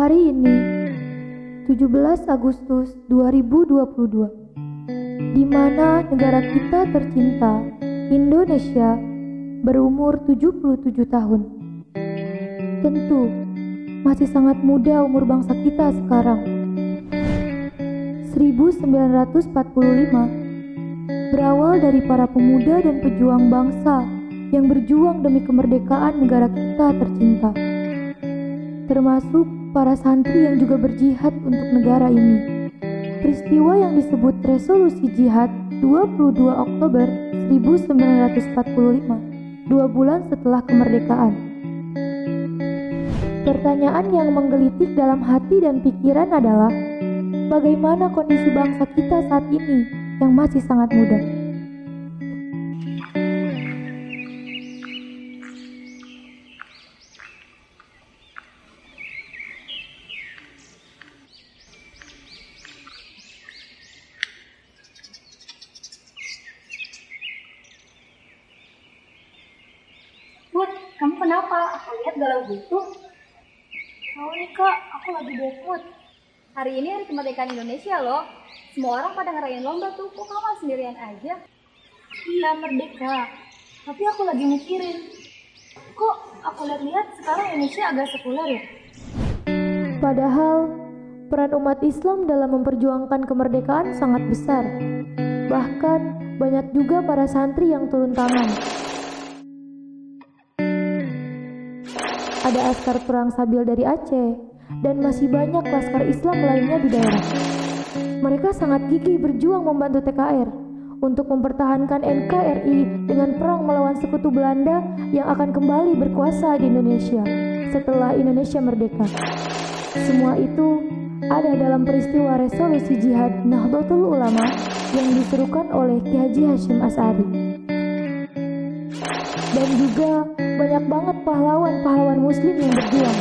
hari ini, 17 Agustus 2022, di mana negara kita tercinta, Indonesia, berumur 77 tahun. Tentu, masih sangat muda umur bangsa kita sekarang. 1945 berawal dari para pemuda dan pejuang bangsa yang berjuang demi kemerdekaan negara kita tercinta, termasuk para santri yang juga berjihad untuk negara ini. Peristiwa yang disebut Resolusi Jihad 22 Oktober 1945, 2 bulan setelah kemerdekaan. Pertanyaan yang menggelitik dalam hati dan pikiran adalah, bagaimana kondisi bangsa kita saat ini yang masih sangat muda? Put, kamu kenapa? Aku lihat galau gitu. Tahu nih kak, aku lagi bad mood. Hari ini hari kemerdekaan Indonesia loh. Semua orang pada ngerayain lomba tuh, kok kamu sendirian aja? Iya, merdeka. Tapi aku lagi mikirin, kok aku lihat-lihat sekarang Indonesia agak sekuler ya? Padahal, peran umat Islam dalam memperjuangkan kemerdekaan sangat besar. Bahkan, banyak juga para santri yang turun tangan. Ada askar perang Sabil dari Aceh, dan masih banyak laskar Islam lainnya di daerah. Mereka sangat gigih berjuang membantu TKR untuk mempertahankan NKRI dengan perang melawan sekutu Belanda yang akan kembali berkuasa di Indonesia setelah Indonesia merdeka. Semua itu ada dalam peristiwa Resolusi Jihad Nahdlatul Ulama yang diserukan oleh Ki Haji Hasyim Asy'ari. Dan juga banyak banget pahlawan-pahlawan muslim yang berjuang.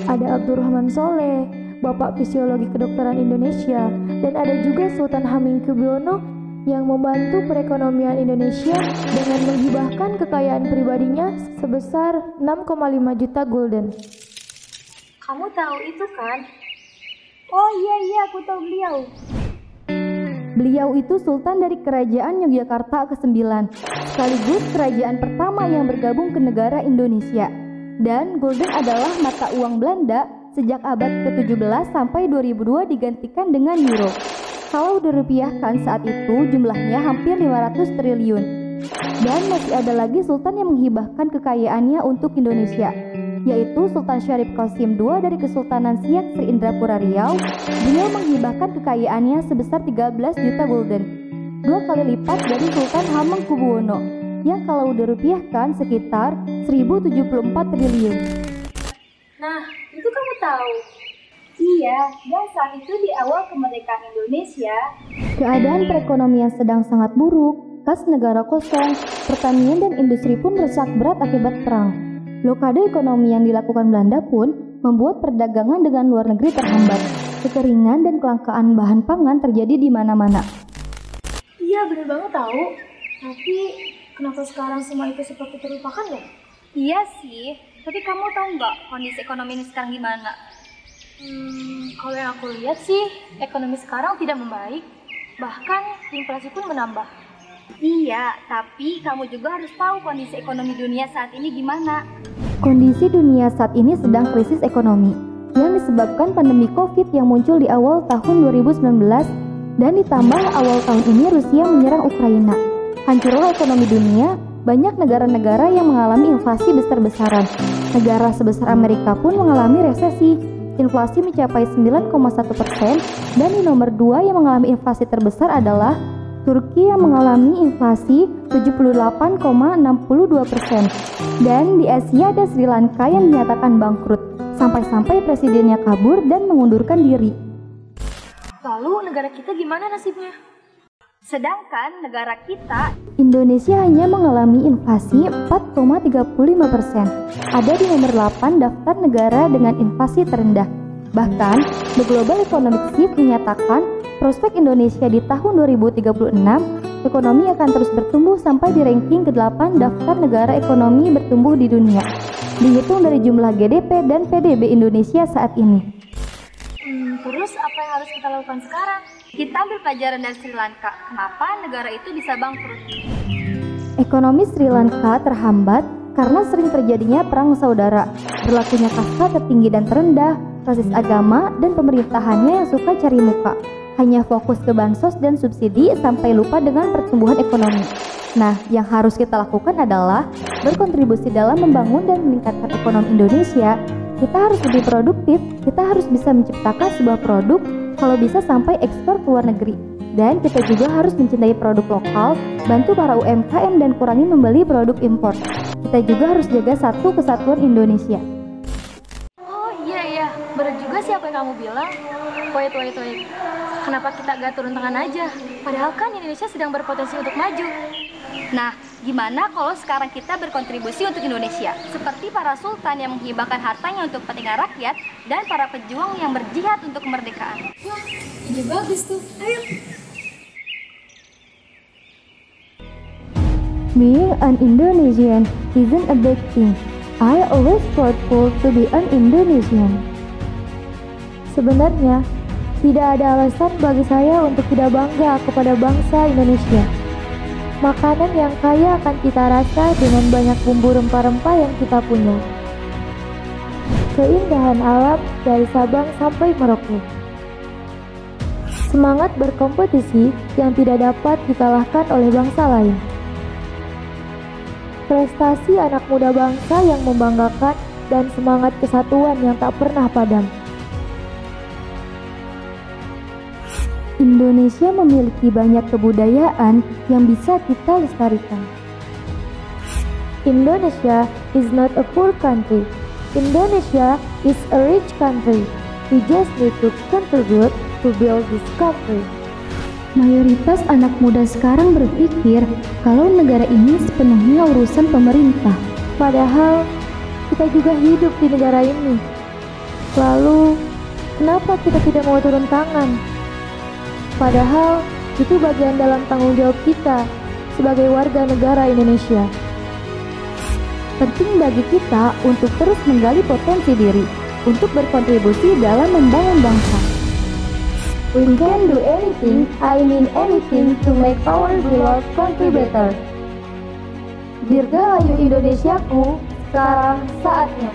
Ada Abdurrahman Soleh, Bapak Fisiologi Kedokteran Indonesia, dan ada juga Sultan Hamengkubuwono yang membantu perekonomian Indonesia dengan menghibahkan kekayaan pribadinya sebesar 6,5 juta gulden. Kamu tahu itu kan? Oh iya, aku tahu beliau. Beliau itu sultan dari kerajaan Yogyakarta ke-9, sekaligus kerajaan pertama yang bergabung ke negara Indonesia. Dan gulden adalah mata uang Belanda sejak abad ke-17 sampai 2002 digantikan dengan euro. Kalau dirupiahkan saat itu jumlahnya hampir 500 triliun. Dan masih ada lagi sultan yang menghibahkan kekayaannya untuk Indonesia, yaitu Sultan Syarif Qasim II dari Kesultanan Siak Sri Indrapura Riau. Beliau menghibahkan kekayaannya sebesar 13 juta gulden, 2 kali lipat dari Sultan Hamengkubuwono yang kalau dirupiahkan sekitar 1074 triliun. Nah, itu kamu tahu? Iya, dan saat itu di awal kemerdekaan Indonesia, keadaan perekonomian sedang sangat buruk, kas negara kosong, pertanian dan industri pun rusak berat akibat perang. Blokade ekonomi yang dilakukan Belanda pun membuat perdagangan dengan luar negeri terhambat. Kekeringan dan kelangkaan bahan pangan terjadi di mana-mana. iya bener banget tahu. Tapi kenapa sekarang semua itu seperti terlupakan ya? Iya sih, tapi kamu tahu nggak kondisi ekonomi ini sekarang gimana? Kalau yang aku lihat sih, ekonomi sekarang tidak membaik. Bahkan inflasi pun menambah. Iya, tapi kamu juga harus tahu kondisi ekonomi dunia saat ini gimana. Kondisi dunia saat ini sedang krisis ekonomi yang disebabkan pandemi COVID yang muncul di awal tahun 2019 dan ditambah awal tahun ini Rusia menyerang Ukraina. Hancurlah ekonomi dunia, banyak negara-negara yang mengalami inflasi besar-besaran. Negara sebesar Amerika pun mengalami resesi. Inflasi mencapai 9,1% dan di nomor 2 yang mengalami inflasi terbesar adalah Turki yang mengalami inflasi 78,62%. Dan di Asia ada Sri Lanka yang dinyatakan bangkrut, sampai-sampai presidennya kabur dan mengundurkan diri. Lalu negara kita gimana nasibnya? Sedangkan negara kita, Indonesia hanya mengalami inflasi 4,35%. Ada di nomor 8 daftar negara dengan inflasi terendah. Bahkan, The Global Economic Shift menyatakan prospek Indonesia di tahun 2036, ekonomi akan terus bertumbuh sampai di ranking ke-8 daftar negara ekonomi bertumbuh di dunia, dihitung dari jumlah GDP dan PDB Indonesia saat ini. Terus apa yang harus kita lakukan sekarang? Kita ambil pelajaran dari Sri Lanka. Kenapa negara itu bisa bangkrut? Ekonomi Sri Lanka terhambat karena sering terjadinya perang saudara, berlakunya kasta tertinggi dan terendah, basis agama, dan pemerintahannya yang suka cari muka. Hanya fokus ke bansos dan subsidi sampai lupa dengan pertumbuhan ekonomi. Nah, yang harus kita lakukan adalah berkontribusi dalam membangun dan meningkatkan ekonomi Indonesia. Kita harus lebih produktif, kita harus bisa menciptakan sebuah produk, kalau bisa sampai ekspor ke luar negeri. Dan kita juga harus mencintai produk lokal, bantu para UMKM dan kurangi membeli produk impor. Kita juga harus jaga satu kesatuan Indonesia. Oh iya, benar juga sih apa yang kamu bilang. Wait. Kenapa kita gak turun tangan aja? Padahal kan Indonesia sedang berpotensi untuk maju. Nah, gimana kalau sekarang kita berkontribusi untuk Indonesia? Seperti para sultan yang menghibahkan hartanya untuk kepentingan rakyat dan para pejuang yang berjihad untuk kemerdekaan. Wah, ide bagus tuh. Ayo. Being an Indonesian isn't a bad thing. I always proudful to be an Indonesian. Sebenarnya, tidak ada alasan bagi saya untuk tidak bangga kepada bangsa Indonesia. Makanan yang kaya akan cita rasa dengan banyak bumbu rempah-rempah yang kita punya. Keindahan alam dari Sabang sampai Merauke. Semangat berkompetisi yang tidak dapat dikalahkan oleh bangsa lain. Prestasi anak muda bangsa yang membanggakan dan semangat kesatuan yang tak pernah padam. Indonesia memiliki banyak kebudayaan yang bisa kita lestarikan. Indonesia is not a poor country. Indonesia is a rich country. We just need to contribute to build this country. Mayoritas anak muda sekarang berpikir kalau negara ini sepenuhnya urusan pemerintah. Padahal kita juga hidup di negara ini. Lalu, kenapa kita tidak mau turun tangan? Padahal itu bagian dalam tanggung jawab kita sebagai warga negara Indonesia. Penting bagi kita untuk terus menggali potensi diri, untuk berkontribusi dalam membangun bangsa. We can do anything, I mean anything, to make our beloved country better. Dirgahayu Indonesiaku, sekarang saatnya.